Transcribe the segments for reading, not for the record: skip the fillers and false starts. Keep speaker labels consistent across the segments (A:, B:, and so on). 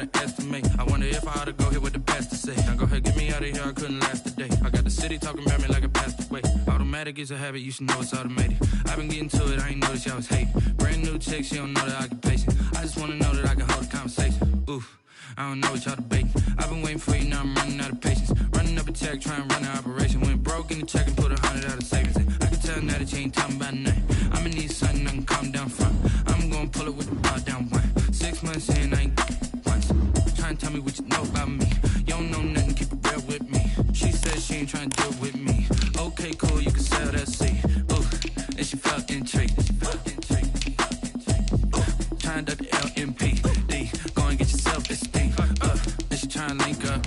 A: gotta estimate. I wonder if I ought to go here with the best to say. Now go ahead, get me out of here, I couldn't last a day. I got the city talking about me like a passed away. Automatic is a habit, you should know it's automated. I've been getting to it, I ain't noticed y'all was hating. Brand new chick, she don't know the occupation. I just wanna know that I can hold a conversation. Oof, I don't know what y'all debating. I've been waiting for you, now I'm running out of patience. Running up a check, trying to run an operation. Went broke in the check and put 100 out of savings in. I can tell now that you ain't talking about nothing. I'ma need something I can calm down front. I'm gonna pull it with the bar down one. 6 months in, I ain't once. Trying to tell me what you know about me. You don't know nothing, keep it real with me. She said she ain't trying to deal with me. Okay, cool, you can sell that seed. Ooh, and she felt intrigued. Trying to duck the LMPD. Go and get yourself esteem. And she trying to link up.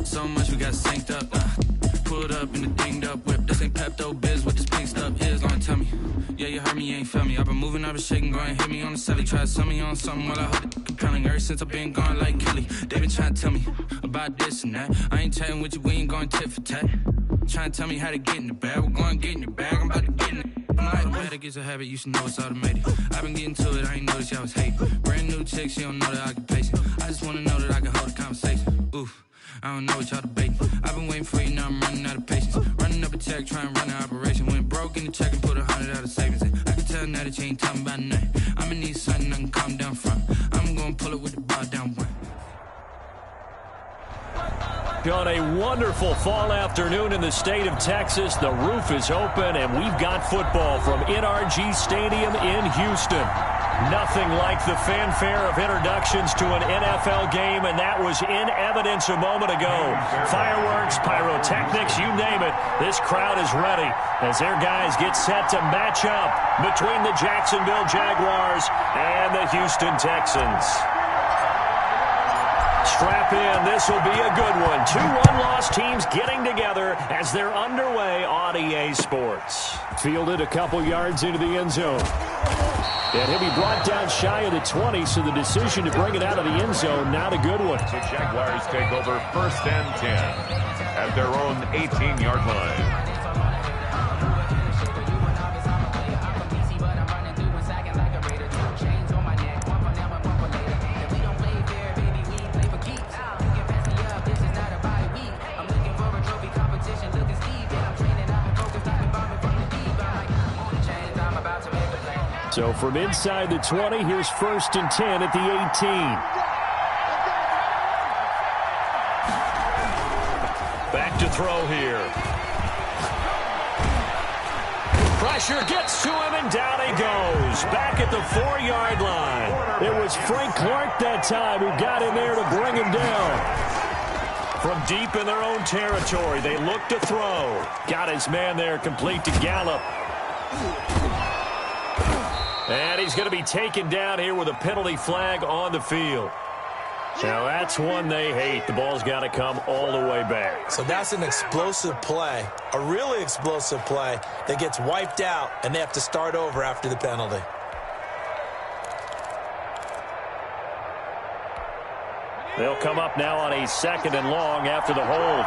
A: So much we got synced up. Pulled up in the dinged up whip. This ain't Pepto-Biz, what this pink stuff is. Long tell me. Yeah, you heard me, you ain't felt me. I've been moving, I've been shaking, go and hit me on the celly. Try to sell me on something while I hold it compelling. Ever since I've been gone like Kelly, they been trying to tell me about this and that. I ain't chatting with you, we ain't going tit for tat. Trying to tell me how to get in the bag. We're going to get in the bag, I'm about to get in it. Automatic is a habit, you should know it's automated. I've been getting to it, I ain't noticed y'all was hating. Brand new chick, she don't know the occupation. I just wanna know that I can hold a conversation. Oof, I don't know what y'all debating. I've been waiting for you, now I'm running out of patience. Running up a check, trying to run an operation. Went broke in the check and put 100 out of savings in. I can tell now that you ain't talking about nothing. I'ma need something I can calm down front. I'm gonna pull it with the bar down one.
B: On a wonderful fall afternoon in the state of Texas, the roof is open, and we've got football from NRG Stadium in Houston. Nothing like the fanfare of introductions to an NFL game, and that was in evidence a moment ago. Fireworks, pyrotechnics, you name it, this crowd is ready as their guys get set to match up between the Jacksonville Jaguars and the Houston Texans. Strap in, this will be a good one. Two one-loss teams getting together as they're underway on EA Sports. Fielded a couple yards into the end zone. And he'll be brought down shy of the 20, so the decision to bring it out of the end zone, not a good one.
C: The Jaguars take over 1st and 10 at their own 18-yard line.
B: So from inside the 20, here's 1st and 10 at the 18. Back to throw here. Pressure gets to him, and down he goes. Back at the 4-yard line. It was Frank Clark that time who got in there to bring him down. From deep in their own territory, they look to throw. Got his man there complete to Gallup. And he's going to be taken down here with a penalty flag on the field. Now, that's one they hate. The ball's got to come all the way back.
D: So that's an explosive play, a really explosive play that gets wiped out, and they have to start over after the penalty.
B: They'll come up now on a 2nd and long after the hold.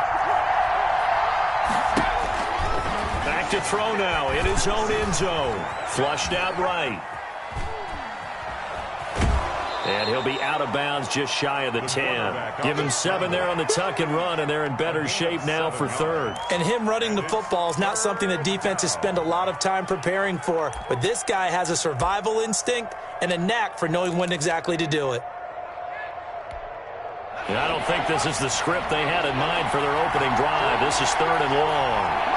B: Back to throw now in his own end zone. Flushed out right. And he'll be out of bounds just shy of the 10. Give him 7 there on the tuck and run, and they're in better shape now for 3rd.
D: And him running the football is not something that defenses spend a lot of time preparing for. But this guy has a survival instinct and a knack for knowing when exactly to do it.
B: And I don't think this is the script they had in mind for their opening drive. This is 3rd and long.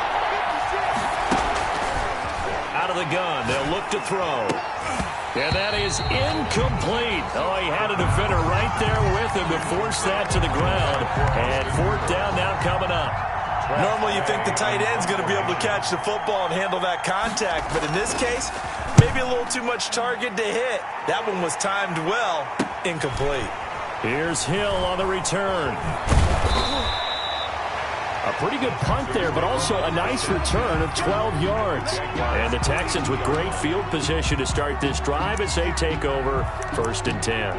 B: Out of the gun, they'll look to throw. And that is incomplete. Oh, he had a defender right there with him to force that to the ground. And 4th down now coming up.
D: Normally you think the tight end's going to be able to catch the football and handle that contact. But in this case, maybe a little too much target to hit. That one was timed well. Incomplete.
B: Here's Hill on the return. A pretty good punt there, but also a nice return of 12 yards. And the Texans with great field position to start this drive as they take over 1st and 10.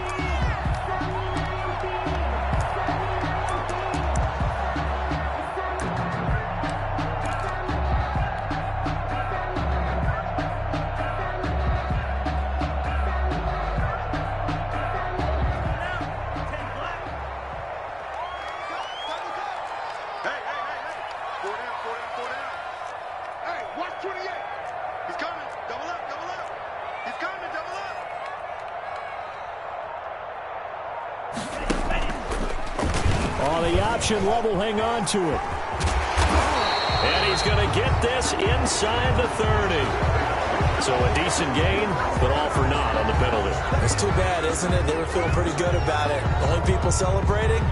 B: On the option level, hang on to it. And he's going to get this inside the 30. So a decent gain, but all for naught on the penalty.
D: It's too bad, isn't it? They were feeling pretty good about it. The only people celebrating,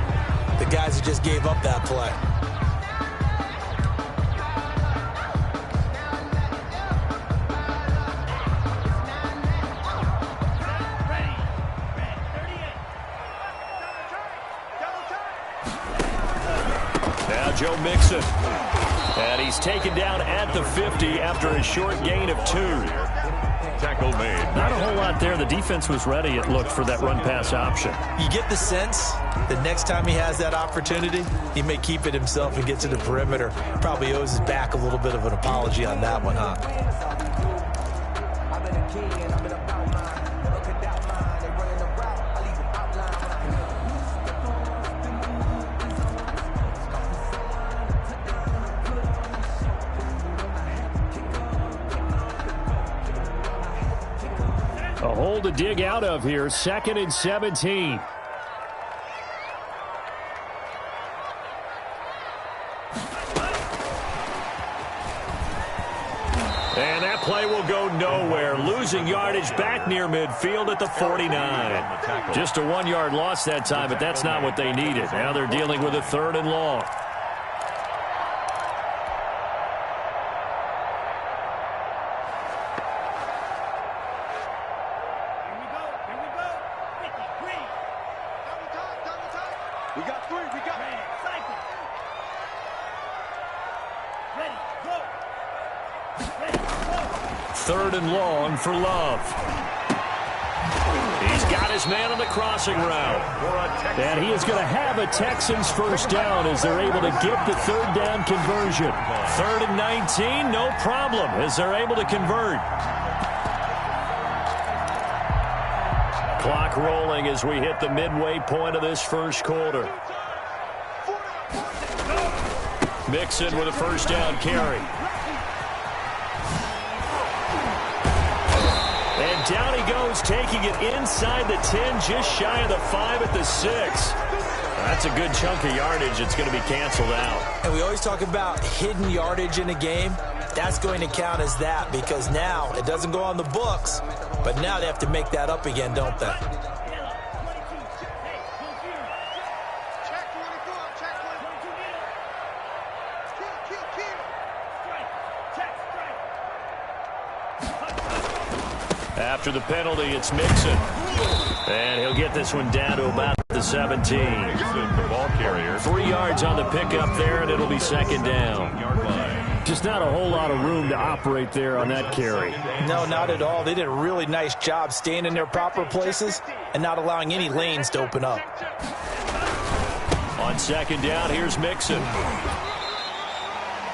D: the guys who just gave up that play.
B: Now Joe Mixon. And he's taken down at the 50 after a short gain of 2.
C: Tackle made.
B: Not a whole lot there. The defense was ready, it looked, for that run-pass option.
D: You get the sense that next time he has that opportunity, he may keep it himself and get to the perimeter. Probably owes his back a little bit of an apology on that one, huh?
B: A hole to dig out of here. 2nd and 17. And that play will go nowhere. Losing yardage back near midfield at the 49. Just a 1-yard loss that time, but that's not what they needed. Now they're dealing with a 3rd and long.
E: We got 3. We got cycle. Ready, go. Ready, go.
B: 3rd and long for Love. He's got his man on the crossing route. And he is going to have a Texans first down as they're able to get the 3rd down conversion. 3rd and 19, no problem as they're able to convert. Clock rolling as we hit the midway point of this first quarter. Mixon with a first down carry. And down he goes, taking it inside the 10, just shy of the 5 at the 6. That's a good chunk of yardage. It's going to be canceled out.
D: And we always talk about hidden yardage in a game. That's going to count as that because now it doesn't go on the books, but now they have to make that up again, don't they?
B: After the penalty, it's Mixon. And he'll get this one down to about the 17.
C: The ball carrier.
B: 3 yards on the pickup there, and it'll be 2nd down. Just not a whole lot of room to operate there on that carry.
D: No, not at all. They did a really nice job staying in their proper places and not allowing any lanes to open up.
B: On 2nd down, here's Mixon.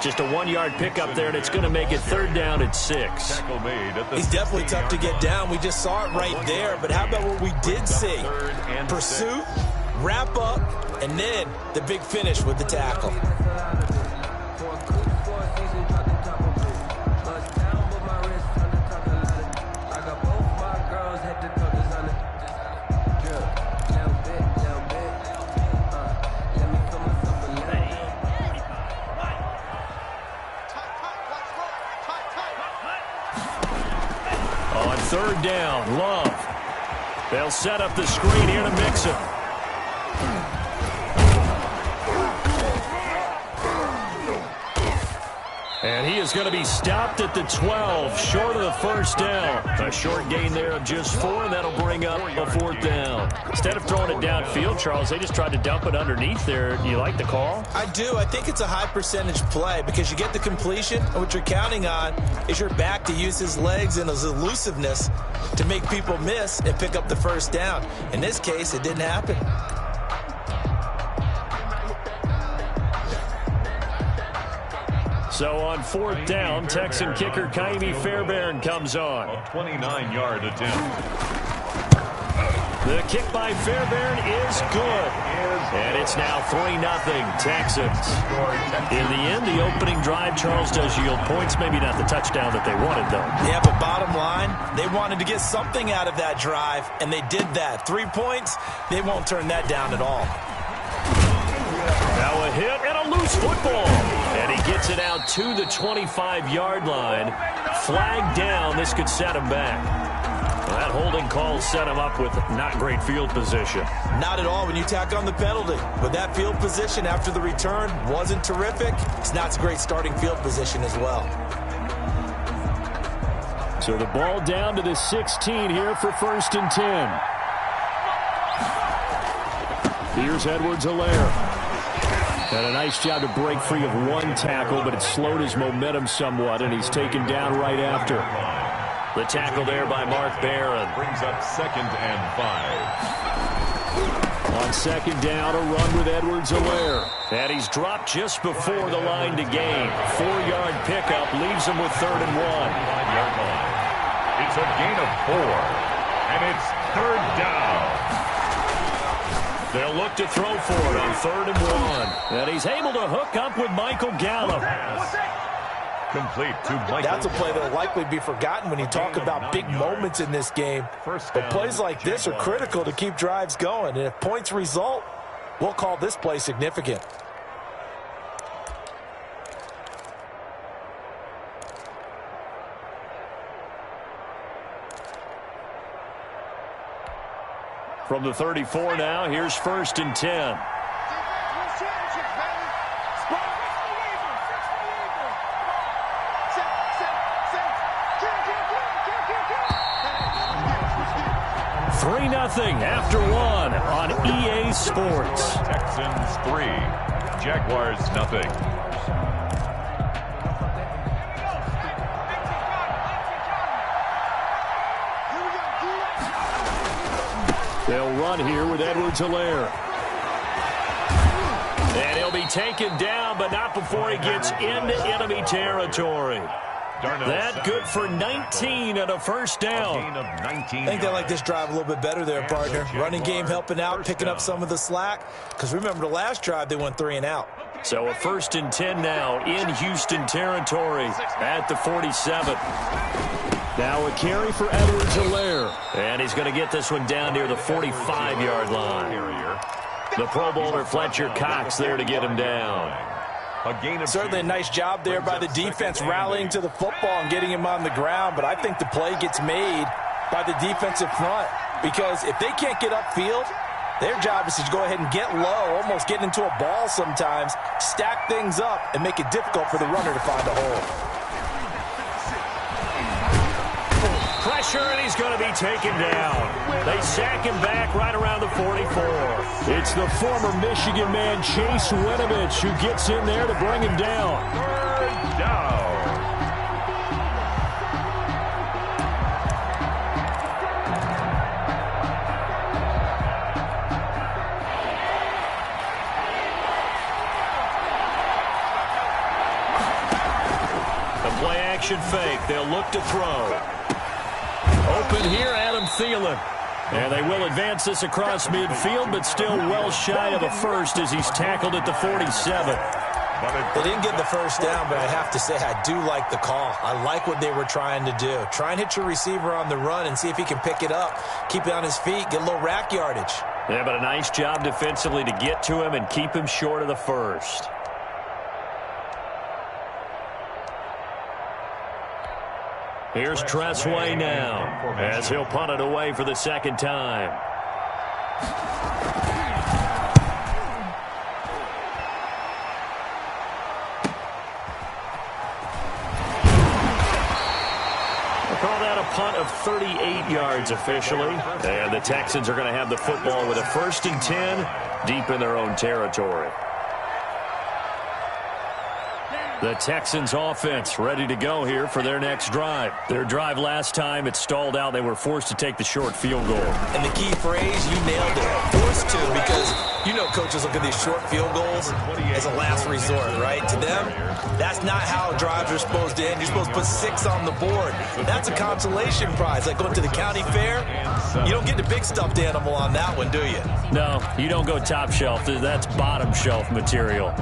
B: Just a 1-yard pickup there, and it's going to make it 3rd down at 6.
D: He's definitely tough to get down. We just saw it right there. But how about what we did see? Pursuit, wrap up, and then the big finish with the tackle.
B: On 3rd down, Love. They'll set up the screen here to Mixon. And he is going to be stopped at the 12, short of the first down. A short gain there of just 4, and that'll bring up a 4th down. Instead of throwing it downfield, Charles, they just tried to dump it underneath there. Do you like the call?
D: I do. I think it's a high percentage play because you get the completion, and what you're counting on is your back to use his legs and his elusiveness to make people miss and pick up the first down. In this case, it didn't happen.
B: So on 4th down, Texan kicker Kaimi Fairbairn comes on.
C: A 29-yard attempt.
B: The kick by Fairbairn is good. And it's now 3-0 Texans. In the end, the opening drive, Charles, does yield points. Maybe not the touchdown that they wanted, though.
D: Yeah, but bottom line, they wanted to get something out of that drive, and they did that. 3 points, they won't turn that down at all.
B: Now a hit and a loose football. And he gets it out to the 25-yard line. Flag down. This could set him back. Well, that holding call set him up with not great field position.
D: Not at all when you tack on the penalty. But that field position after the return wasn't terrific. It's not a great starting field position as well.
B: So the ball down to the 16 here for 1st and 10. Here's Edwards-Helaire. And a nice job to break free of one tackle, but it slowed his momentum somewhat, and he's taken down right after. The tackle there by Mark Barron.
C: Brings up 2nd and 5.
B: On 2nd down, a run with Edwards-Helaire. And he's dropped just before the line to gain. 4-yard pickup leaves him with 3rd and 1.
C: 5-yard line. It's a gain of 4, and it's 3rd down.
B: They'll look to throw for it on 3rd and 1. And he's able to hook up with Michael Gallup.
C: Complete to Michael.
D: That's a play that will likely be forgotten when you talk about big moments in this game. But plays like this are critical to keep drives going. And if points result, we'll call this play significant.
B: From the 34 now, here's 1st and 10. Three nothing after one on EA Sports.
C: Texans 3, Jaguars nothing.
B: They'll run here with Edwards-Helaire. And he'll be taken down, but not before he gets into enemy territory. That good for 19 and a 1st down.
D: I think they like this drive a little bit better there, partner. Running game helping out, picking up some of the slack. Because remember, the last drive, they went 3 and out.
B: So a 1st and 10 now in Houston territory at the 47. Now a carry for Edwards-Helaire. And he's going to get this one down near the 45-yard line. The Pro Bowler Fletcher Cox there to get him down.
D: Certainly a nice job there by the defense rallying to the football and getting him on the ground. But I think the play gets made by the defensive front. Because if they can't get upfield, their job is to go ahead and get low, almost get into a ball sometimes, stack things up, and make it difficult for the runner to find a hole.
B: Pressure, and he's going to be taken down. They sack him back right around the 44. It's the former Michigan man, Chase Winovich, who gets in there to bring him down.
C: 3rd down.
B: The play-action fake. They'll look to throw. Open here, Adam Thielen. And they will advance this across midfield, but still well shy of a first as he's tackled at the 47.
D: They didn't get the 1st down, but I have to say I do like the call. I like what they were trying to do. Try and hit your receiver on the run and see if he can pick it up, keep it on his feet, get a little rack yardage.
B: Yeah, but a nice job defensively to get to him and keep him short of the first. Here's Tressway now as he'll punt it away for the 2nd time. We'll call that a punt of 38 yards officially. And the Texans are going to have the football with a 1st and 10 deep in their own territory. The Texans offense ready to go here for their next drive. Their drive last time, it stalled out. They were forced to take the short field goal.
D: And the key phrase, you nailed it. Forced to, because you know coaches look at these short field goals as a last resort, right? To them, that's not how drives are supposed to end. You're supposed to put 6 on the board. That's a consolation prize. Like going to the county fair, you don't get the big stuffed animal on that one, do you?
B: No, you don't go top shelf. That's bottom shelf material.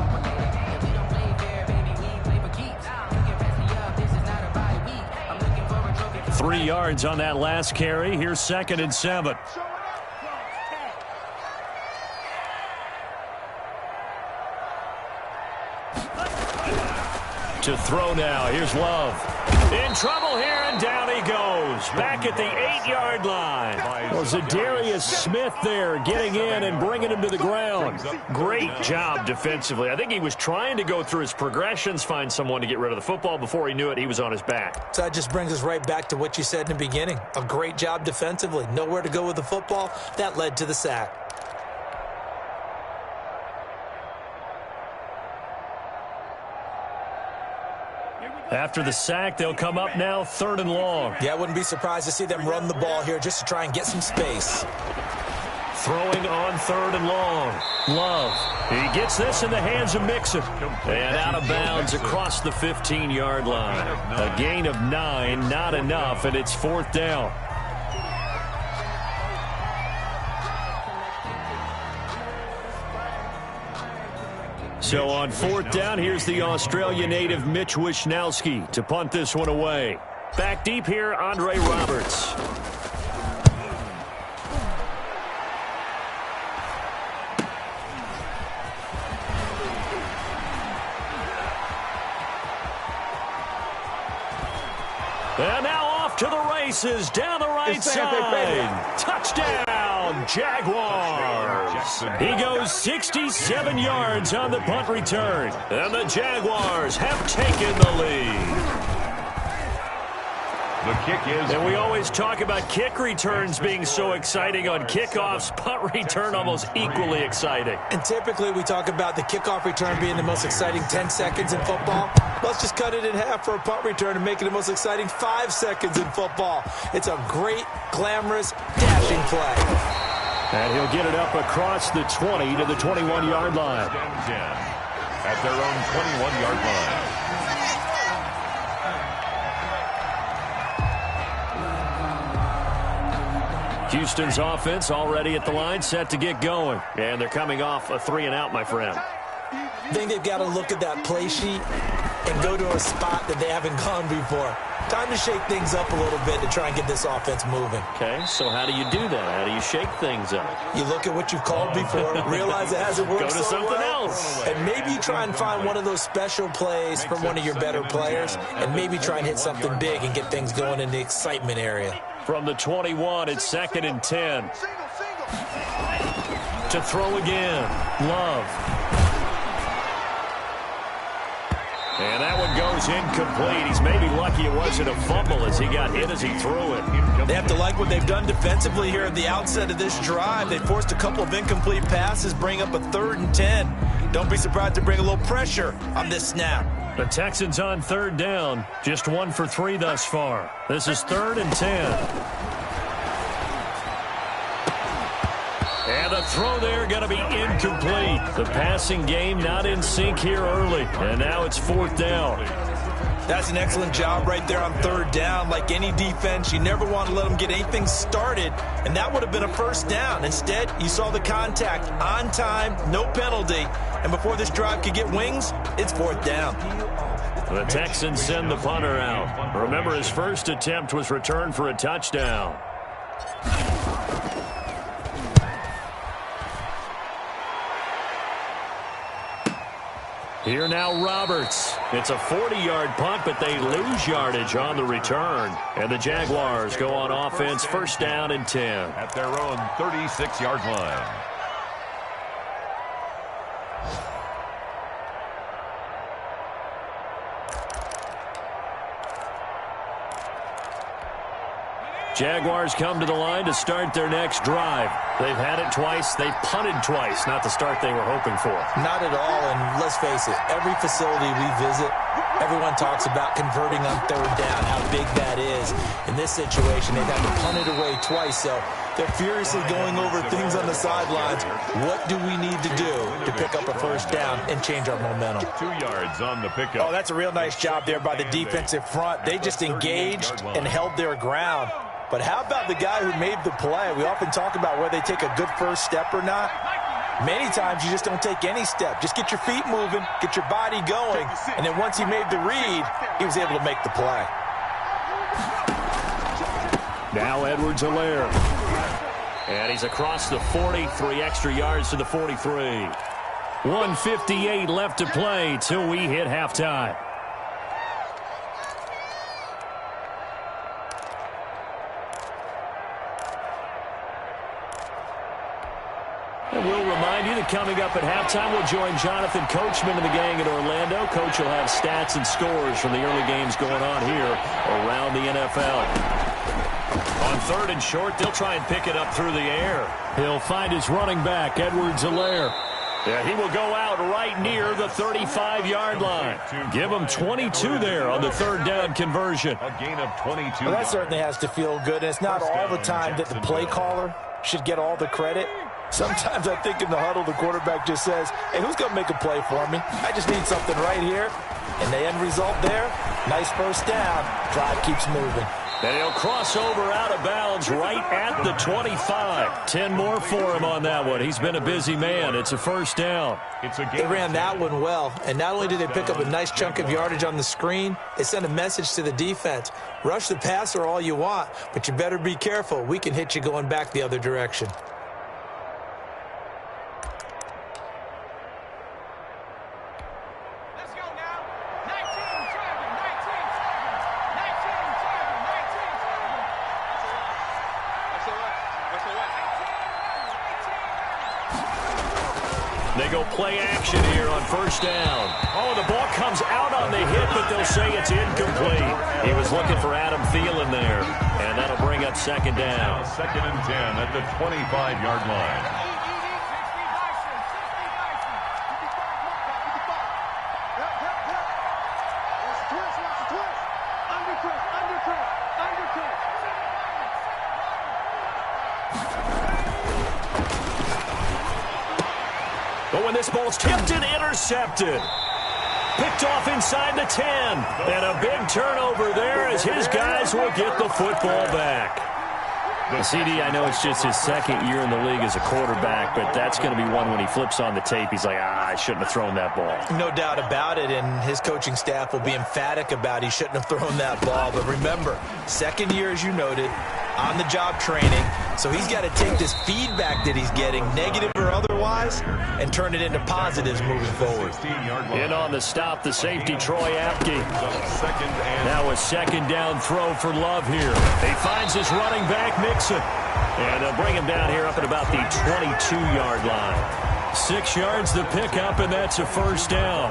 B: 3 yards on that last carry. Here's 2nd and 7. To throw now. Here's Love. In trouble here, and down he goes. Back at the 8-yard line. Well, Zadarius Smith there getting in and bringing him to the ground. Great job defensively. I think he was trying to go through his progressions, find someone to get rid of the football. Before he knew it, he was on his back.
D: So that just brings us right back to what you said in the beginning. A great job defensively. Nowhere to go with the football. That led to the sack.
B: After the sack, they'll come up now 3rd and long.
D: Yeah, I wouldn't be surprised to see them run the ball here just to try and get some space.
B: Throwing on 3rd and long. Love. He gets this in the hands of Mixon. And out of bounds across the 15-yard line. A gain of 9, not enough, and it's 4th down. So on 4th down, here's the Australia native Mitch Wishnowski to punt this one away. Back deep here, Andre Roberts. And now off to the races, down the right side. Touchdown, Jaguars. He goes 67 yards on the punt return. And the Jaguars have taken the lead.
C: The kick is...
B: And we always talk about kick returns being so exciting on kickoffs. Punt return almost equally exciting.
D: And typically we talk about the kickoff return being the most exciting 10 seconds in football. Let's just cut it in half for a punt return and make it the most exciting 5 seconds in football. It's a great, glamorous, dashing play.
B: And he'll get it up across the 20 to the 21-yard line.
C: At their own 21-yard line.
B: Houston's offense already at the line, set to get going. And they're coming off a 3-and-out, my friend.
D: I think they've got to look at that play sheet and go to a spot that they haven't gone before. Time to shake things up a little bit to try and get this offense moving.
B: Okay, so how do you do that? How do you shake things up?
D: You look at what you've called before, realize it hasn't worked.
B: Go to something else.
D: And maybe you try and find one of those special plays from one of your better players, and maybe try and hit something big and get things going in the excitement area.
B: From the 21, it's 2nd and 10. To throw again, Love. And that one goes incomplete. He's maybe lucky it wasn't a fumble as he got hit as he threw it.
D: They have to like what they've done defensively here at the outset of this drive. They forced a couple of incomplete passes, bring up a 3rd and 10. Don't be surprised to bring a little pressure on this snap.
B: The Texans on 3rd down, just 1 for 3 thus far. This is 3rd and 10. And the throw there going to be incomplete. The passing game not in sync here early. And now it's 4th down.
D: That's an excellent job right there on 3rd down. Like any defense, you never want to let them get anything started, and that would have been a 1st down. Instead, you saw the contact on time, no penalty, and before this drive could get wings, it's 4th down.
B: The Texans send the punter out. Remember, his first attempt was returned for a touchdown. Here now, Roberts. It's a 40-yard punt, but they lose yardage on the return. And the Jaguars go on offense, 1st down and 10.
C: At their own 36-yard line.
B: Jaguars come to the line to start their next drive. They've had it twice. They've punted twice. Not the start they were hoping for.
D: Not at all, and let's face it, every facility we visit, everyone talks about converting on 3rd down, how big that is. In this situation, they've had to punt it away twice, so they're furiously going over things on the sidelines. What do we need to do to pick up a 1st down and change our momentum?
C: 2 yards on the pickup.
D: Oh, that's a real nice job there by the defensive front. They just engaged and held their ground. But how about the guy who made the play? We often talk about whether they take a good first step or not. Many times you just don't take any step. Just get your feet moving, get your body going, and then once he made the read, he was able to make the play.
B: Now Edwards-Helaire. And he's across the 40, 3 extra yards to the 43. 1:58 left to play till we hit halftime. remind you that coming up at halftime, we'll join Jonathan Coachman and the gang in Orlando. Coach will have stats and scores from the early games going on here around the NFL. On 3rd and short, they'll try and pick it up through the air. He'll find his running back, Edwards-Helaire. Yeah, he will go out right near the 35-yard line. Give him 22 there on the 3rd down conversion.
C: A gain of 22.
D: Well, that certainly has to feel good, and it's not all the time that the play caller should get all the credit. Sometimes I think in the huddle, the quarterback just says, hey, who's going to make a play for me? I just need something right here. And the end result there, nice first down. Drive keeps moving.
B: And he'll cross over out of bounds right at the 25. 10 more for him on that one. He's been a busy man. It's a first down.
D: They ran that one well, and not only did they pick up a nice chunk of yardage on the screen, they sent a message to the defense. Rush the passer all you want, but you better be careful. We can hit you going back the other direction.
B: They go play action here on first down. Oh, the ball comes out on the hit, but they'll say it's incomplete. He was looking for Adam Thielen there, and that'll bring up 2nd down.
C: 2nd and 10 at the 25-yard line.
B: But when this ball's tipped and intercepted. Picked off inside the 10. And a big turnover there as his guys will get the football back. CD, I know it's just his 2nd year in the league as a quarterback, but that's going to be one when he flips on the tape. He's like, I shouldn't have thrown that ball.
D: No doubt about it, and his coaching staff will be emphatic about he shouldn't have thrown that ball. But remember, 2nd year, as you noted, on-the-job training. So he's got to take this feedback that he's getting, negative or otherwise, and turn it into positives moving forward.
B: In on the stop, the safety, Troy Apke. Now a 2nd down throw for Love here. He finds his running back, Mixon. And they'll bring him down here up at about the 22-yard line. 6 yards the pickup, and that's a first down.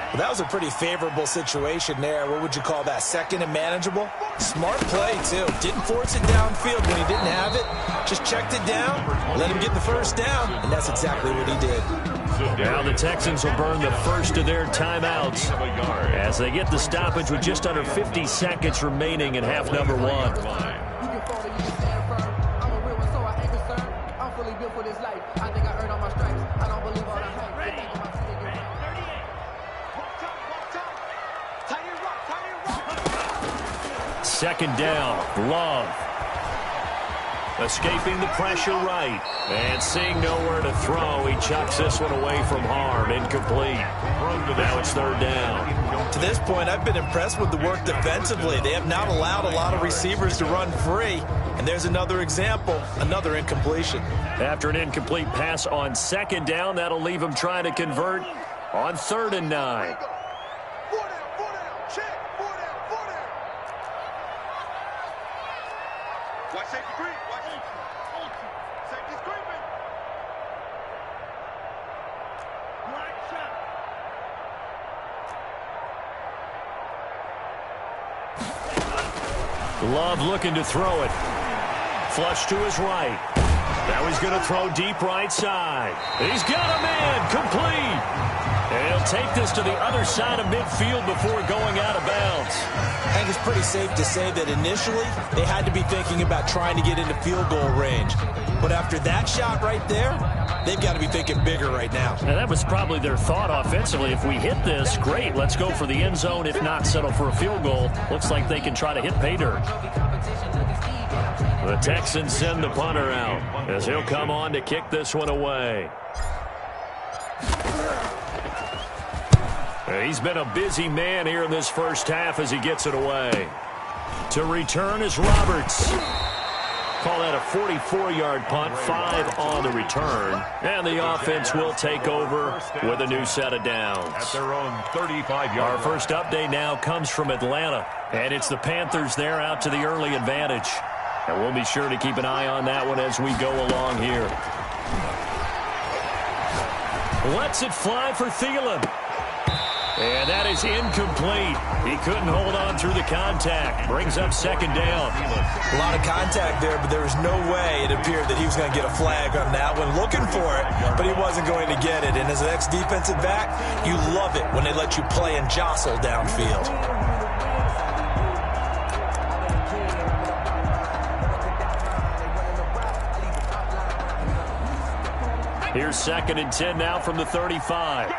D: Well, that was a pretty favorable situation there. What would you call that? 2nd and manageable? Smart play, too. Didn't force it downfield when he didn't have it. Just checked it down, let him get the first down, and that's exactly what he did.
B: Now the Texans will burn the first of their timeouts as they get the stoppage with just under 50 seconds remaining in half number 1. Second down, Love. Escaping the pressure right. And seeing nowhere to throw, he chucks this one away from harm. Incomplete. Now it's 3rd down.
D: To this point, I've been impressed with the work defensively. They have not allowed a lot of receivers to run free. And there's another example, another incompletion.
B: After an incomplete pass on 2nd down, that'll leave him trying to convert on 3rd and 9. Love looking to throw it. Flush to his right. Now he's going to throw deep right side. He's got a man. Complete. And he'll take this to the other side of midfield before going out of bounds.
D: I think it's pretty safe to say that initially they had to be thinking about trying to get into field goal range. But after that shot right there, they've got to be thinking bigger right now.
B: And that was probably their thought offensively. If we hit this, great. Let's go for the end zone. If not, settle for a field goal. Looks like they can try to hit pay dirt. The Texans send the punter out as he'll come on to kick this one away. He's been a busy man here in this first half as he gets it away. To return is Roberts. Call that a 44-yard punt, 5 on the return. And the offense will take over with a new set of downs.
C: At their own 35-yard line.
B: Our first update now comes from Atlanta. And it's the Panthers there out to the early advantage. And we'll be sure to keep an eye on that one as we go along here. Lets it fly for Thielen. And that is incomplete. He couldn't hold on through the contact. Brings up second down.
D: A lot of contact there, but there was no way it appeared that he was going to get a flag on that one. Looking for it, but he wasn't going to get it. And as an ex-defensive back, you love it when they let you play and jostle downfield.
B: Here's 2nd and 10 now from the 35.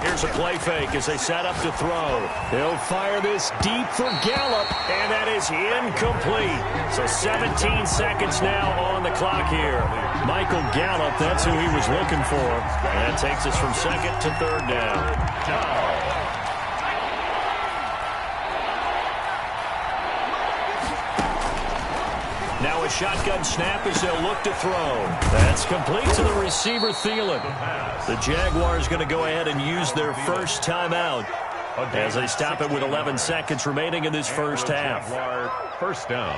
B: Here's a play fake as they set up to throw. He'll fire this deep for Gallup, and that is incomplete. So 17 seconds now on the clock here. Michael Gallup, that's who he was looking for. And that takes us from 2nd to 3rd down. Now a shotgun snap as they'll look to throw. That's complete to the receiver, Thielen. The Jaguars going to go ahead and use their first timeout as they stop it with 11 seconds remaining in this first half.
C: First down.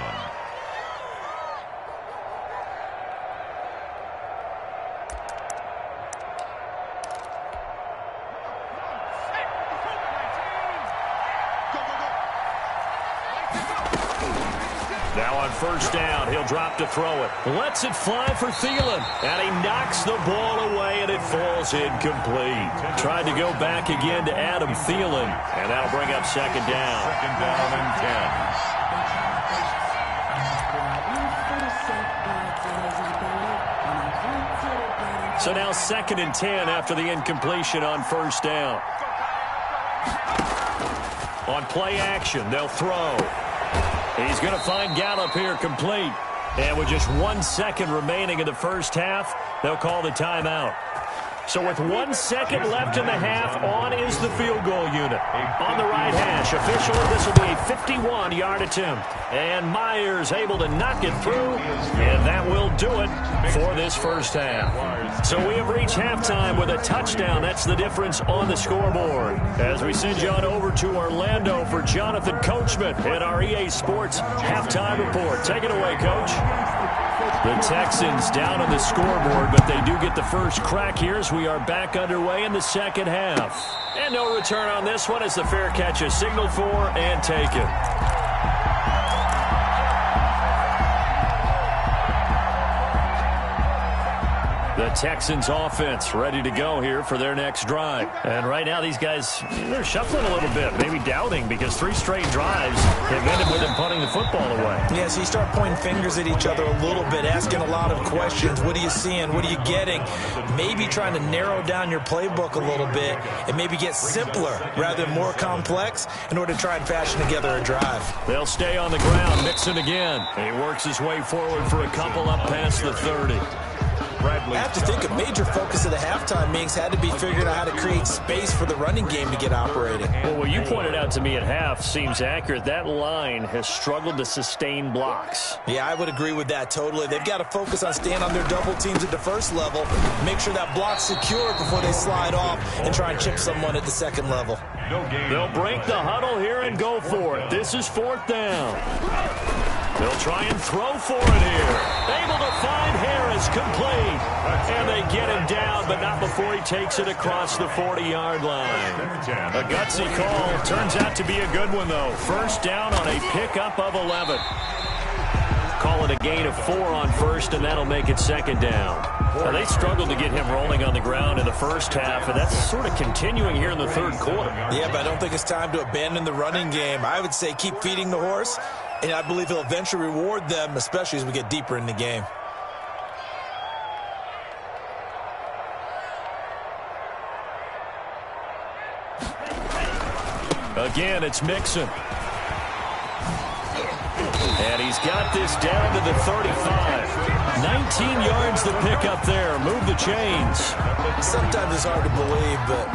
B: Now on first down, he'll drop to throw it. Lets it fly for Thielen. And he knocks the ball away, and it falls incomplete. Tried to go back again to Adam Thielen, and that'll bring up second down.
C: Second down and 10.
B: So now 2nd and 10 after the incompletion on first down. On play action, they'll throw. He's going to find Gallup here complete. And with just 1 second remaining in the first half, they'll call the timeout. So with 1 second left in the half, on is the field goal unit. On the right hash, officially this will be a 51-yard attempt. And Myers able to knock it through, and that will do it for this first half. So we have reached halftime with a touchdown. That's the difference on the scoreboard. As we send you on over to Orlando for Jonathan Coachman at our EA Sports halftime report. Take it away, Coach. The Texans down on the scoreboard, but they do get the first crack here as we are back underway in the second half. And no return on this one as the fair catch is signaled for and taken. The Texans offense ready to go here for their next drive. And right now these guys, they're shuffling a little bit, maybe doubting, because 3 straight drives have ended with them punting the football away.
D: Yeah, so you start pointing fingers at each other a little bit, asking a lot of questions. What are you seeing? What are you getting? Maybe trying to narrow down your playbook a little bit and maybe get simpler rather than more complex in order to try and fashion together a drive.
B: They'll stay on the ground, Mixon again. And he works his way forward for a couple up past the 30.
D: I have to think a major focus of the halftime meetings had to be figuring out how to create space for the running game to get operating.
B: Well, what you pointed out to me at half seems accurate. That line has struggled to sustain blocks.
D: Yeah, I would agree with that totally. They've got to focus on staying on their double teams at the first level, make sure that block's secured before they slide off and try and chip someone at the second level.
B: They'll break the huddle here and go for it. This is 4th down. They'll try and throw for it here. Able to find Harris complete. And they get him down, but not before he takes it across the 40-yard line. A gutsy call. Turns out to be a good one, though. First down on a pickup of 11. Call it a gain of 4 on first, and that'll make it second down. Now, they struggled to get him rolling on the ground in the first half, and that's sort of continuing here in the third quarter.
D: Yeah, but I don't think it's time to abandon the running game. I would say keep feeding the horse, and I believe he'll eventually reward them, especially as we get deeper in the game.
B: Again, it's Mixon. And he's got this down to the 35. 19 yards to pick up there. Move the chains.
D: Sometimes it's hard to believe, but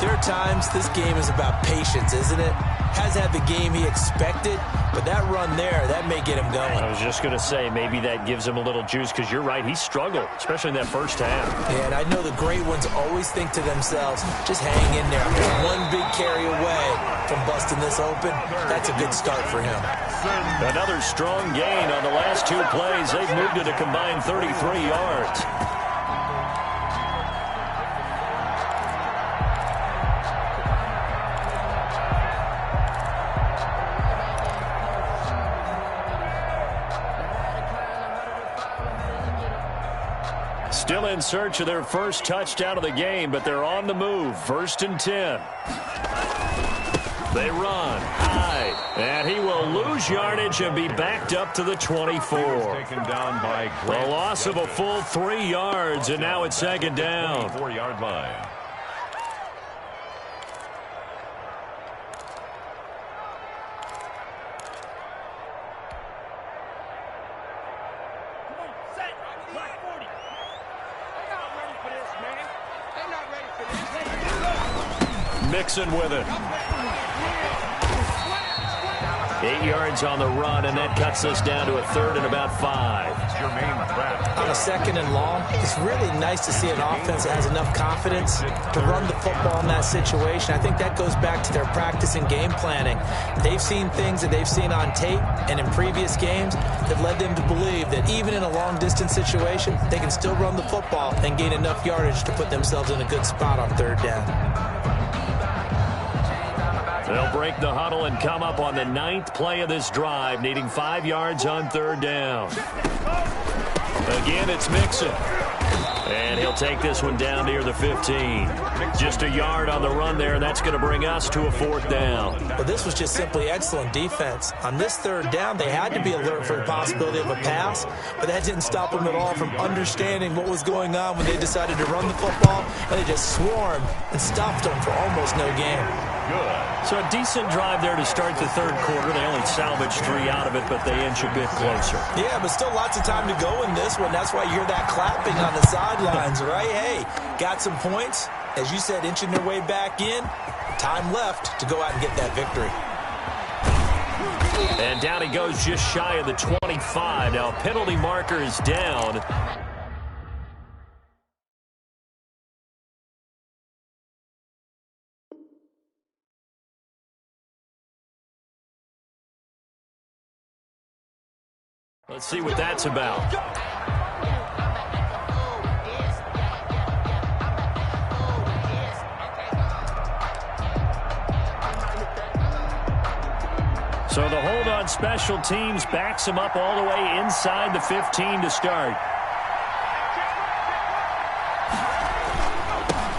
D: there are times this game is about patience, isn't it? Hasn't had the game he expected, But that run there, that may get him going.
B: I was just going to say, maybe that gives him a little juice, because you're right, he struggled, especially in that first half.
D: Yeah, and I know the great ones always think to themselves, just hang in there. One big carry away from busting this open. That's a good start for him.
B: Another strong gain on the last two plays. They've moved it a combined 33 yards. Still in search of their first touchdown of the game, but they're on the move. 1st and 10. They run high, and he will lose yardage and be backed up to the 24. A loss of a full 3 yards, and now it's 2nd down.
C: 4-yard line.
B: Mixon with it. 8 yards on the run, and that cuts us down to a 3rd and about 5.
D: On a 2nd and long, it's really nice to see an offense that has enough confidence to run the football in that situation. I think that goes back to their practice and game planning. They've seen things that they've seen on tape and in previous games that led them to believe that even in a long-distance situation, they can still run the football and gain enough yardage to put themselves in a good spot on 3rd down.
B: They'll break the huddle and come up on the 9th play of this drive, needing 5 yards on 3rd down. Again, it's Mixon. And he'll take this one down near the 15. Just a yard on the run there, and that's going to bring us to a 4th down.
D: Well, this was just simply excellent defense. On this 3rd down, they had to be alert for the possibility of a pass, but that didn't stop them at all from understanding what was going on when they decided to run the football, and they just swarmed and stopped them for almost no gain.
C: Good.
B: So a decent drive there to start the 3rd quarter. They only salvaged 3 out of it, but they inch a bit closer.
D: Yeah, but still lots of time to go in this one. That's why you hear that clapping on the sidelines, right? Hey, got some points. As you said, inching their way back in. Time left to go out and get that victory.
B: And down he goes just shy of the 25. Now penalty marker is down. Let's see what that's about. So the hold on special teams backs him up all the way inside the 15 to start.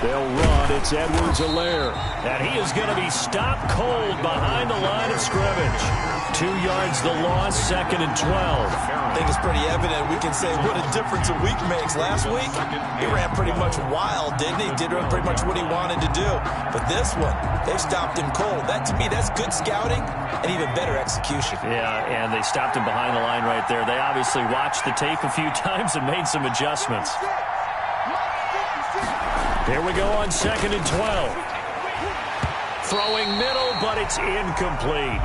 B: They'll run. It's Edwards-Helaire. And he is going to be stopped cold behind the line of scrimmage. 2 yards the loss, 2nd and 12.
D: I think it's pretty evident. We can say what a difference a week makes. Last week, he ran pretty much wild, didn't he? Did pretty much what he wanted to do. But this one, they've stopped him cold. That, to me, that's good scouting and even better execution.
B: Yeah, and they stopped him behind the line right there. They obviously watched the tape a few times and made some adjustments. Here we go on 2nd and 12. Throwing middle, but it's incomplete.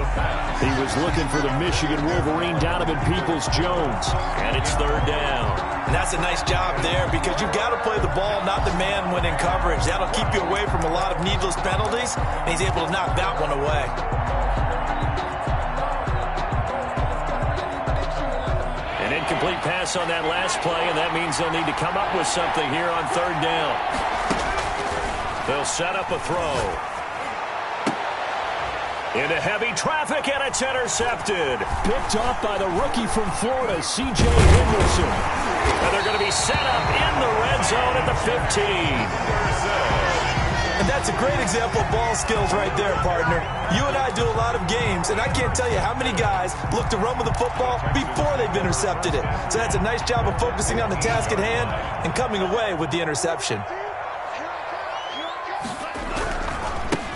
B: He was looking for the Michigan Wolverine, Donovan Peoples-Jones, and it's 3rd down.
D: And that's a nice job there because you've got to play the ball, not the man when in coverage. That'll keep you away from a lot of needless penalties, and he's able to knock that one away.
B: An incomplete pass on that last play, and that means they'll need to come up with something here on 3rd down. They'll set up a throw. Into heavy traffic, and it's intercepted. Picked off by the rookie from Florida, C.J. Henderson. And they're going to be set up in the red zone at the 15.
D: And that's a great example of ball skills right there, partner. You and I do a lot of games, and I can't tell you how many guys look to run with the football before they've intercepted it. So that's a nice job of focusing on the task at hand and coming away with the interception.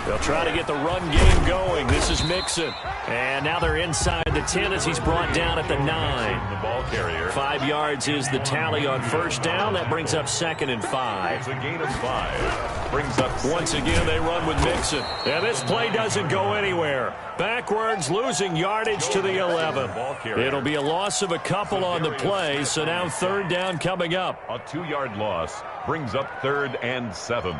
B: They'll try to get the run game going. This is Mixon. And now they're inside the 10 as he's brought down at the 9.
C: The ball carrier.
B: 5 yards is the tally on first down. That brings up 2nd and 5.
C: It's a gain of 5. Brings up
B: Once again, they run with Mixon. And this play doesn't go anywhere. Backwards, losing yardage to the 11. It'll be a loss of a couple on the play, so now 3rd down coming up.
C: a 2-yard loss. Brings up 3rd and 7.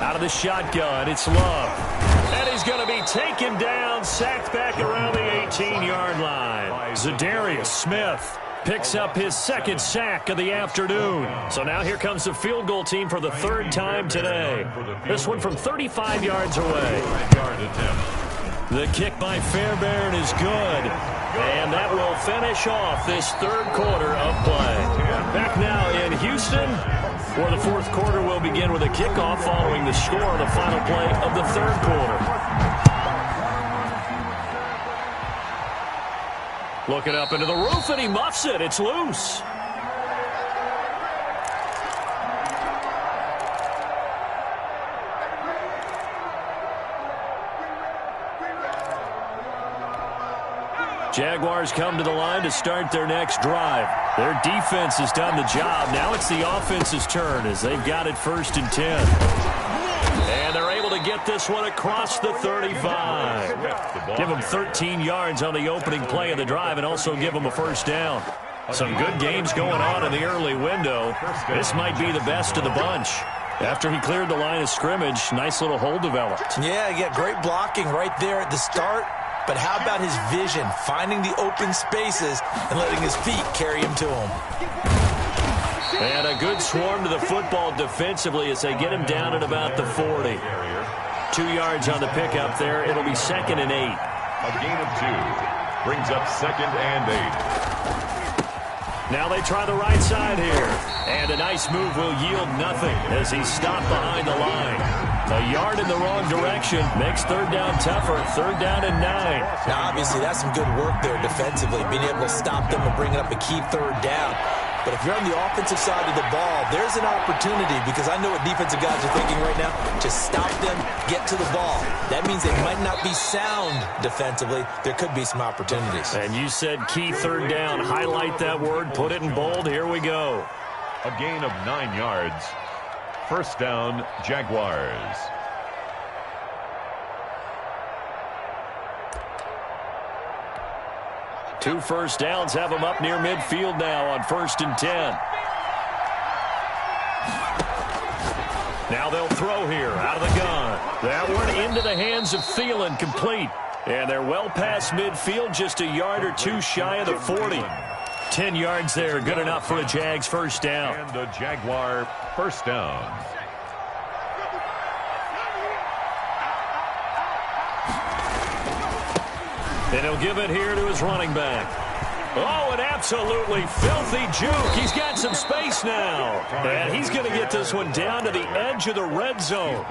B: Out of the shotgun, it's Love. And he's going to be taken down, sacked back around the 18-yard line. Zadarius Smith picks up his 2nd sack of the afternoon. So now here comes the field goal team for the 3rd time today. This one from 35 yards away. The kick by Fairbairn is good. And that will finish off this 3rd quarter of play. Back now in Houston, where the 4th quarter will begin with a kickoff following the score of the final play of the 3rd quarter. Looking up into the roof, and he muffs it. It's loose. Jaguars come to the line to start their next drive. Their defense has done the job. Now it's the offense's turn as they've got it 1st and 10. And they're able to get this one across the 35. Give them 13 yards on the opening play of the drive and also give them a 1st down. Some good games going on in the early window. This might be the best of the bunch. After he cleared the line of scrimmage, nice little hole developed.
D: Yeah, he got great blocking right there at the start. But how about his vision, finding the open spaces and letting his feet carry him to him?
B: And a good swarm to the football defensively as they get him down at about the 40. 2 yards on the pickup there. It'll be 2nd and 8.
C: A gain of 2. Brings up 2nd and 8.
B: Now they try the right side here. And a nice move will yield nothing as he's stopped behind the line. A yard in the wrong direction makes 3rd down tougher. 3rd down and 9.
D: Now, obviously, that's some good work there defensively, being able to stop them and bring up a key 3rd down. But if you're on the offensive side of the ball, there's an opportunity because I know what defensive guys are thinking right now. Just stop them, get to the ball. That means they might not be sound defensively. There could be some opportunities.
B: And you said key 3rd down. Highlight that word. Put it in bold. Here we go.
C: A gain of 9 yards. 1st down, Jaguars.
B: Two 1st downs have them up near midfield now on 1st and 10. Now they'll throw here out of the gun. That one into the hands of Thielen, complete. And they're well past midfield, just a yard or 2 shy of the 40. 10 yards there, good enough for a Jags 1st down.
C: And a Jaguar 1st down.
B: And he'll give it here to his running back. Oh, an absolutely filthy juke. He's got some space now. And he's going to get this one down to the edge of the red zone.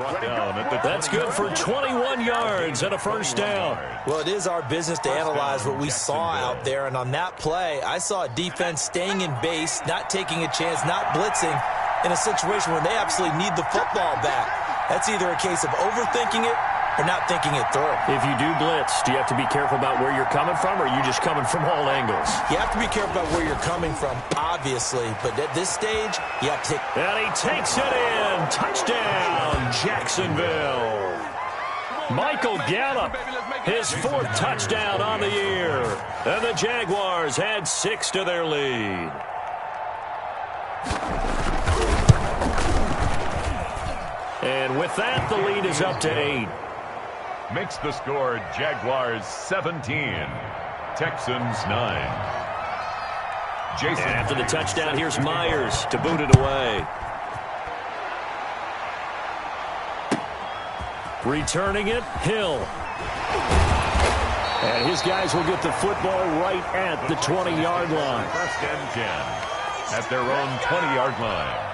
B: That's good for 21 yards and a 1st down.
D: Well, it is our business to analyze what we saw out there. And on that play, I saw a defense staying in base, not taking a chance, not blitzing in a situation where they absolutely need the football back. That's either a case of overthinking it or not thinking it through.
B: If you do blitz, do you have to be careful about where you're coming from, or are you just coming from all angles?
D: You have to be careful about where you're coming from, obviously. But at this stage, you have to take...
B: And he takes it in. Touchdown, Jacksonville. Michael Gallup, his 4th touchdown on the year. And the Jaguars had 6 to their lead. And with that, the lead is up to 8.
C: Makes the score Jaguars 17, Texans 9. Jason.
B: And after the touchdown, here's Myers to boot it away. Returning it, Hill. And his guys will get the football right at the 20-yard line.
C: First and 10 at their own 20-yard line.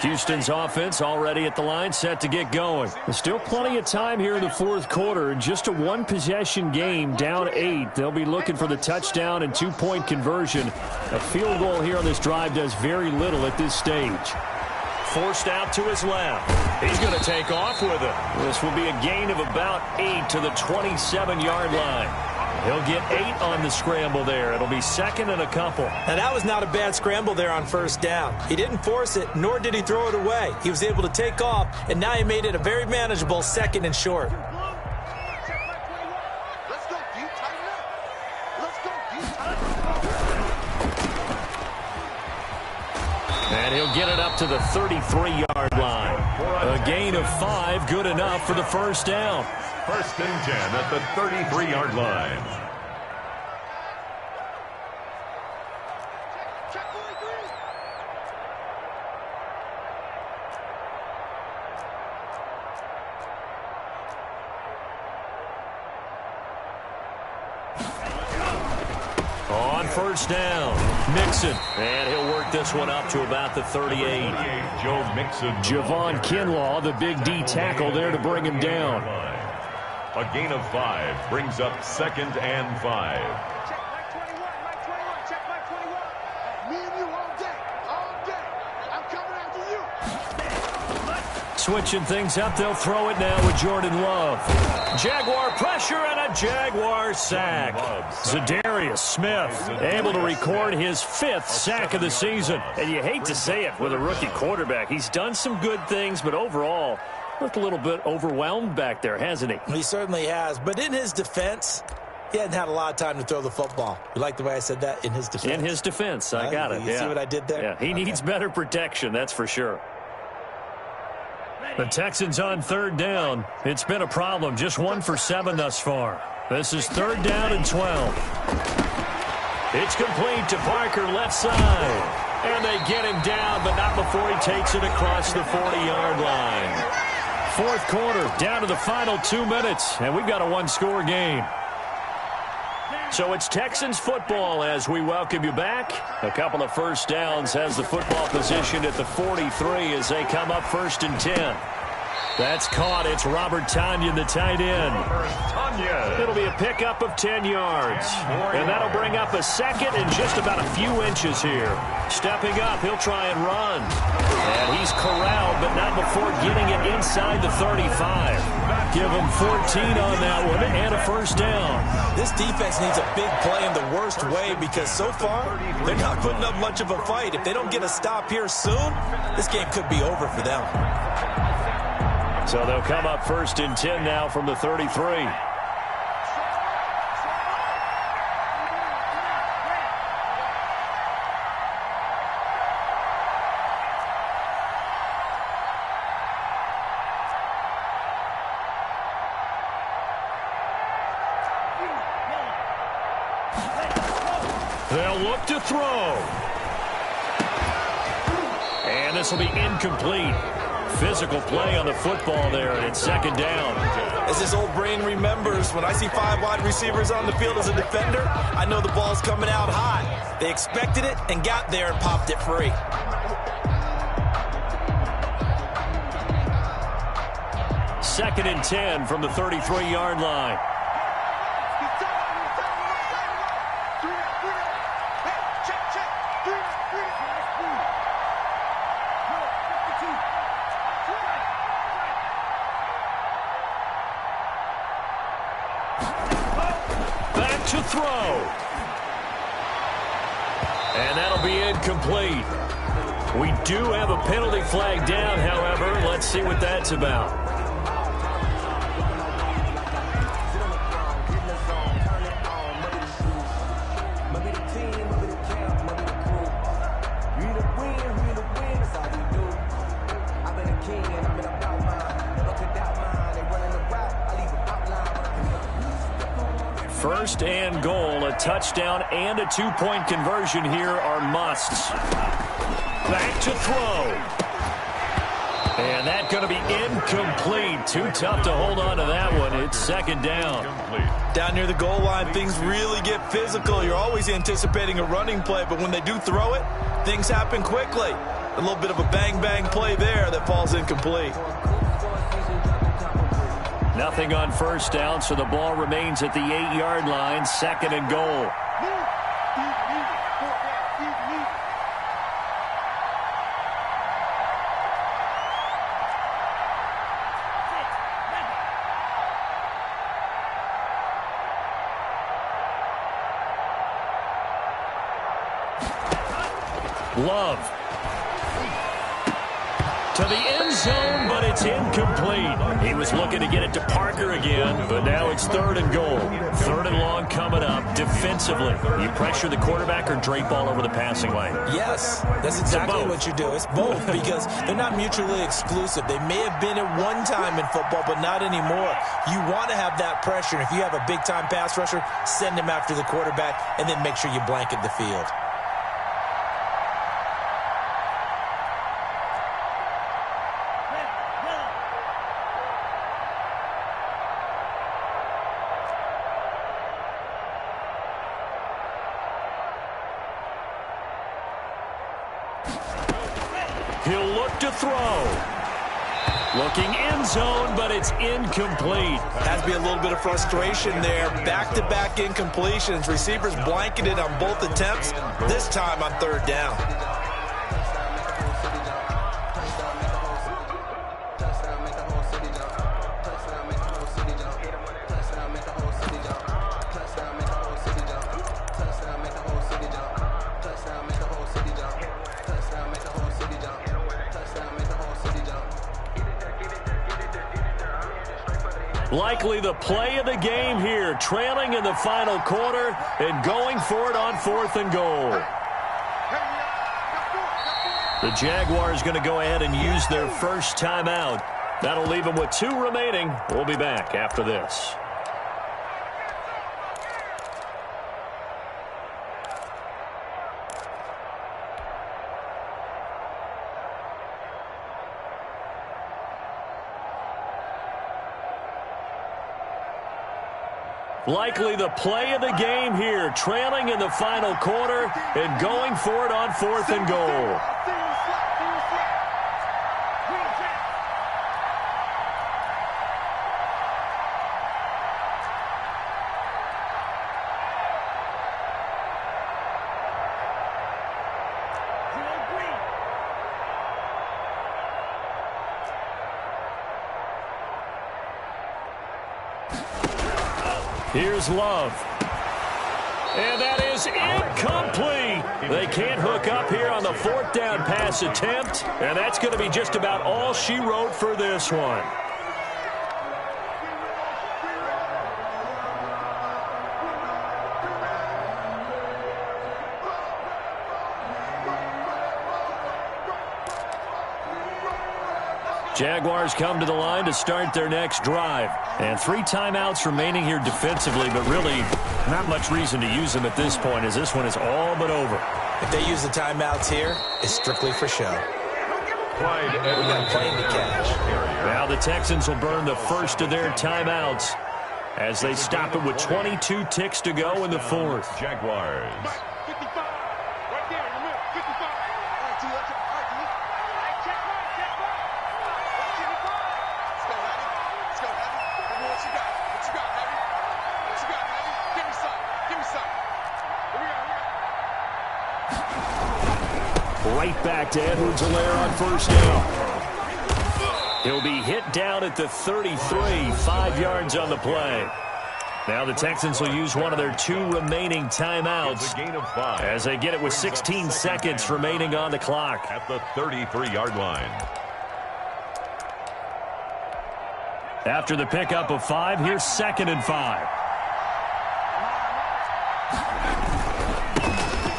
B: Houston's offense already at the line, set to get going. There's still plenty of time here in the fourth quarter. Just a one-possession game, down 8. They'll be looking for the touchdown and two-point conversion. A field goal here on this drive does very little at this stage. Forced out to his left. He's going to take off with it. This will be a gain of about 8 to the 27-yard line. He'll get 8 on the scramble there. It'll be second and a couple.
D: Now, that was not a bad scramble there on first down. He didn't force it, nor did he throw it away. He was able to take off, and now he made it a very manageable second and short.
B: And he'll get it up to the 33-yard line. A gain of 5, good enough for the first down.
C: First and 10 at the 33-yard line.
B: On first down, Mixon. And he'll work this one up to about the 38.
C: Joe Mixon.
B: Javon Kinlaw, the big D tackle there to bring him down.
C: A gain of 5 brings up second and 5.
E: Check my 21, my 21, check my 21. Me and you all day, all day. I'm coming after you.
B: Switching things up, they'll throw it now with Jordan Love. Jaguar pressure and a Jaguar sack. Zadarius Smith able to record his 5th sack of the season. And you hate to say it with a rookie quarterback. He's done some good things, but overall, looked a little bit overwhelmed back there, hasn't he?
D: He certainly has. But in his defense, he hadn't had a lot of time to throw the football. You like the way I said that? In his defense.
B: In his defense. I got it.
D: You see what I did there?
B: Yeah, he needs better protection, that's for sure. The Texans on third down. It's been a problem. Just 1 for 7 thus far. This is third down and 12. It's complete to Parker, left side. And they get him down, but not before he takes it across the 40-yard line. Fourth quarter, down to the final 2 minutes, and we've got a one-score game. So it's Texans football as we welcome you back. A couple of first downs has the football positioned at the 43 as they come up first and 10. That's caught. It's Robert Tonyan, the tight end. It'll be a pickup of 10 yards. And that'll bring up a second and just about a few inches here. Stepping up, he'll try and run. And he's corralled, but not before getting it inside the 35. Give him 14 on that one and a first down.
D: This defense needs a big play in the worst way because so far, they're not putting up much of a fight. If they don't get a stop here soon, this game could be over for them.
B: So they'll come up first and 10 now from the 33. They'll look to throw. And this will be incomplete. Physical play on the football there, and it's second down.
D: As his old brain remembers, when I see 5 wide receivers on the field as a defender, I know the ball's coming out high. They expected it and got there and popped it free.
B: Second and 10 from the 33-yard line. To throw. And that'll be incomplete. We do have a penalty flag down, however. Let's see what that's about. First and goal, a touchdown and a two-point conversion here are musts. Back to throw. And that's going to be incomplete. Too tough to hold on to that one. It's second down.
D: Down near the goal line, things really get physical. You're always anticipating a running play, but when they do throw it, things happen quickly. A little bit of a bang-bang play there that falls incomplete.
B: Nothing on first down, so the ball remains at the 8-yard line, second and goal. Love to the end zone, but it's incomplete. He was looking to get it to Parker again, but now it's third and goal. Third and long coming up. Defensively, you pressure the quarterback or drape all over the passing lane?
D: Yes, that's exactly what you do. It's both because they're not mutually exclusive. They may have been at one time in football, but not anymore. You want to have that pressure. And if you have a big-time pass rusher, send him after the quarterback and then make sure you blanket the field.
B: He'll look to throw. Looking end zone, but it's incomplete.
D: Has to be a little bit of frustration there. Back-to-back incompletions. Receivers blanketed on both attempts, this time on third down.
B: Likely the play of the game here, trailing in the final quarter and going for it on fourth and goal. The Jaguars going to go ahead and use their first timeout. That'll leave them with 2 remaining. We'll be back after this. Likely the play of the game here, trailing in the final quarter and going for it on fourth and goal. Here's Love. And that is incomplete. They can't hook up here on the fourth down pass attempt. And that's going to be just about all she wrote for this one. Jaguars come to the line to start their next drive. And 3 timeouts remaining here defensively, but really not much reason to use them at this point as this one is all but over.
D: If they use the timeouts here, it's strictly for show. We got plenty to catch.
B: Now the Texans will burn the first of their timeouts as they stop it with 22 ticks to go in the fourth.
C: Jaguars.
E: 55. Right there in the middle. 55. All right, T. All right, check right. Let's go, Heavy. Let's go, Heavy. What you got? What you got, Heavy? What you got, Heavy? Give me some. Give me some. Here we go.
B: Right back to Edwards-Helaire on first down. He'll be hit down at the 33, 5 yards on the play. Now the Texans will use one of their 2 remaining timeouts as they get it with 16 seconds remaining on the clock.
C: At the 33-yard line.
B: After the pickup of 5, here's 2nd and 5.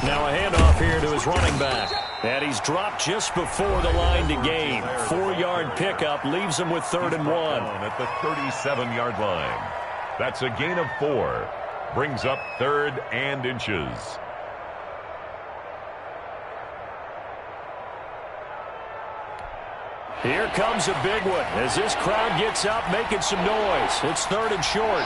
B: Now a handoff here to his running back. And he's dropped just before the line to gain. 4-yard pickup leaves him with 3rd and 1.
C: At the 37-yard line. That's a gain of 4. Brings up 3rd and inches.
B: Here comes a big one as this crowd gets up making some noise. It's 3rd and short.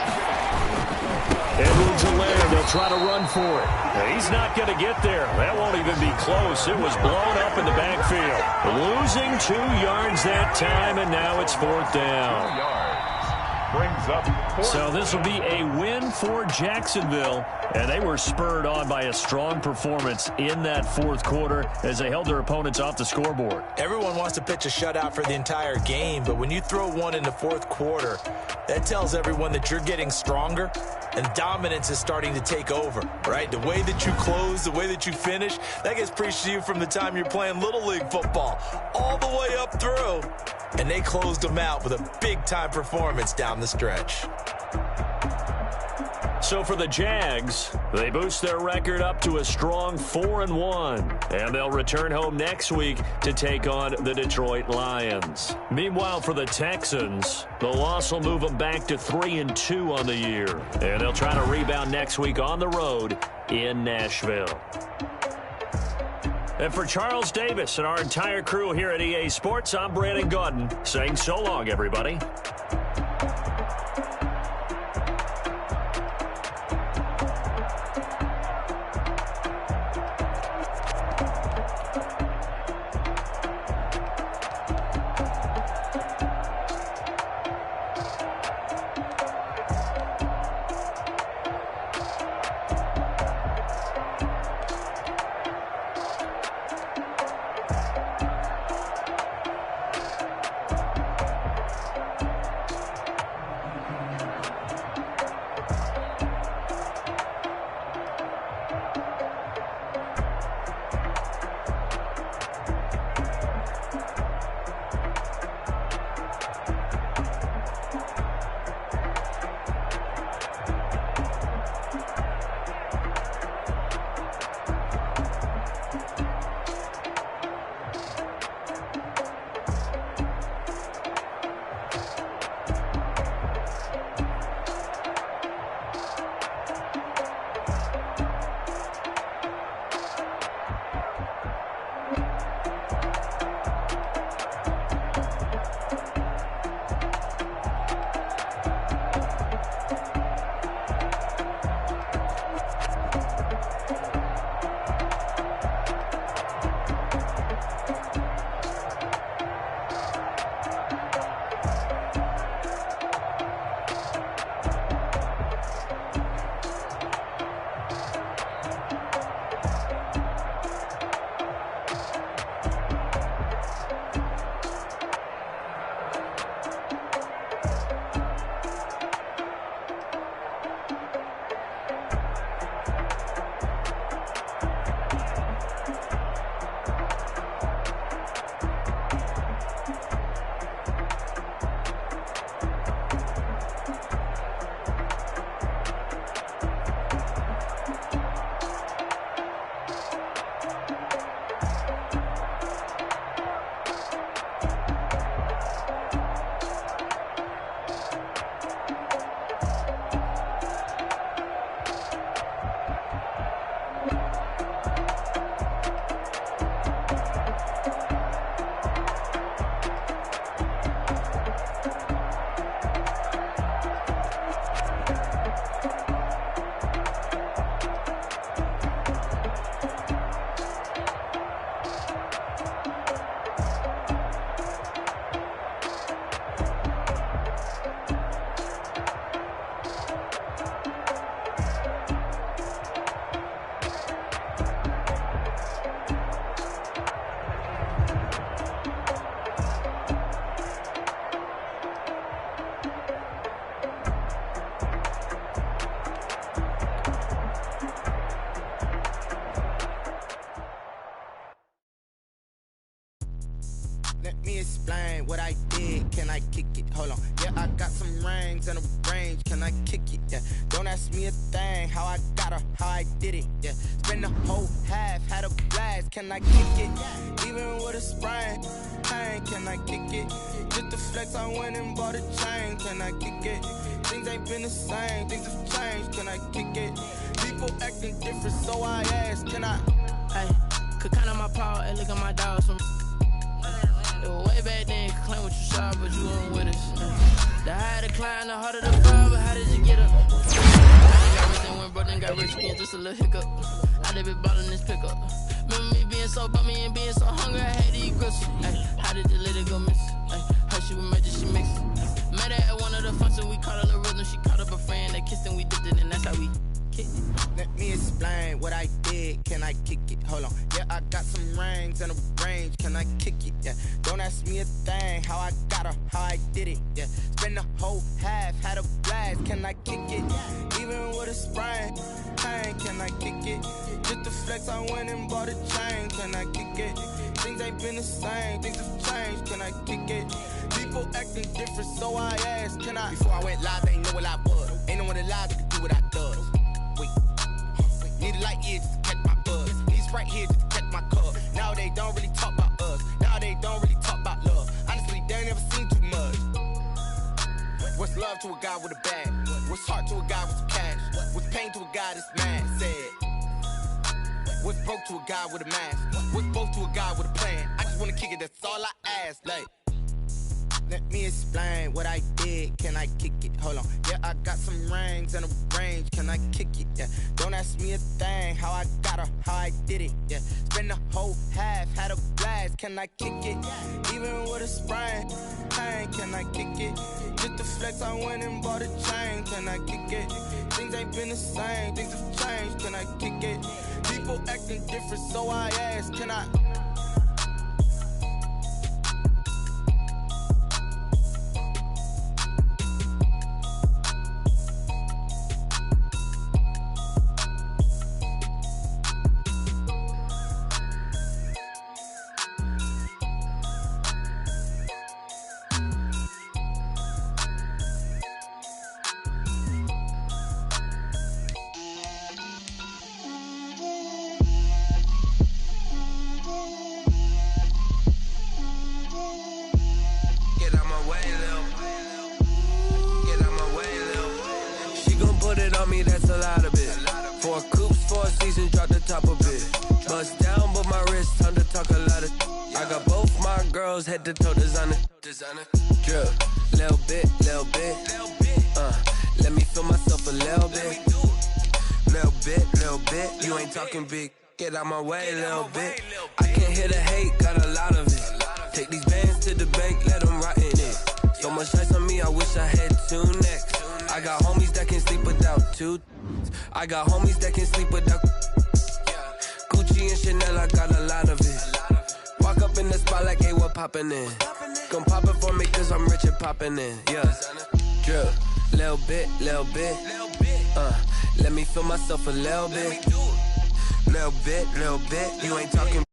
B: Edwards-Helaire, they'll try to run for it. Now, he's not going to get there. That won't even be close. It was blown up in the backfield. Losing 2 yards that time, and now it's 4th down.
C: 2 yards. Brings up 4th.
B: So this will be a win for Jacksonville, and they were spurred on by a strong performance in that 4th quarter as they held their opponents off the scoreboard.
D: Everyone wants to pitch a shutout for the entire game, but when you throw one in the 4th quarter, that tells everyone that you're getting stronger and dominance is starting to take over, right? The way that you close, the way that you finish, that gets preached to you from the time you're playing Little League football all the way up through. And they closed them out with a big-time performance down the stretch.
B: So for the Jags, they boost their record up to a strong 4-1, and they'll return home next week to take on the Detroit Lions. Meanwhile, for the Texans, the loss will move them back to 3-2 on the year, and they'll try to rebound next week on the road in Nashville. And for Charles Davis and our entire crew here at EA Sports, I'm Brandon Gaudin saying so long, everybody.
F: me explain what I did. Can I kick it? Hold on. Yeah, I got some rings and a range. Can I kick it? Yeah. Don't ask me a thing. How I got her, how I did it. Yeah. Spend the whole half, had a blast. Can I kick it? Even with a sprain. Pain, can I kick it? Just the flex, I went and bought a chain. Can I kick it? Things ain't been the same. Things have changed. Can I kick it? People acting different, so I asked, can I?
G: Hey, could count on my paw and look at my dogs from way back then. with you shy, but you weren't with us. The higher the climb, the harder the fall, but how did you get up? I got rich and went broke and got rich again, just a little hiccup. I live it ballin' this pickup. Remember me being so bummy and being so hungry, I had to eat grits. How did the lady go miss? Her she was magic, she mixed. Met her at one of the functions, we caught her the rhythm. She caught up a friend, they kissed and we dipped it, and that's how we kicked it.
F: Let me explain what I did. Can I kick it? Hold on. Yeah, I got some rings and a range. Can I kick it? Yeah. Don't ask me a thing. How I got her, how I did it. Yeah. Spend the whole half, had a blast. Can I kick it? Even with a sprain. Pain, can I kick it? Just the flex, I went and bought a chain. Can I kick it? Things ain't been the same. Things have changed. Can I kick it? People acting different, so I asked, can I? Before I went live, they ain't know what I was. Ain't no one alive that could do what I does. Wait. Need a light here just to catch my buzz. Need Sprite here just to catch my cup. Now they don't really talk about us. Now they don't really talk about love. Honestly, they ain't never seen too much. What's love to a guy with a bag? What's heart to a guy with some cash? What's pain to a guy that's mad? Said. What's broke to a guy with a mask? What's both to a guy with a plan? I just wanna kick it, that's all I ask. Like, let me explain what I did. Can I kick it? Hold on. Yeah, I got some rings and a range. Can I kick it? Yeah. Don't ask me a thing. How I got her, how I did it. Yeah. Spend the whole half, had a blast. Can I kick it? Even with a sprain. Pain, can I kick it? Just the flex, I went and bought a chain. Can I kick it? Things ain't been the same. Things have changed. Can I kick it? People acting different, so I ask, can I?
H: Head to toe designer, drip, little bit, let me feel myself a little bit, you ain't talking big, get out my way, little bit, I can't hear the hate, got a lot of it, take these bands to the bank, let them rot in it, so much ice on me, I wish I had 2 necks, I got homies that can sleep without 2, I got homies that can sleep without, Gucci and Chanel, I got a lot of it, walk up in the spot like, hey, what poppin' in? Gon' pop it for me cause I'm rich and poppin' in, yeah. Drip, little bit, let me feel myself a little bit. Little bit, you ain't talking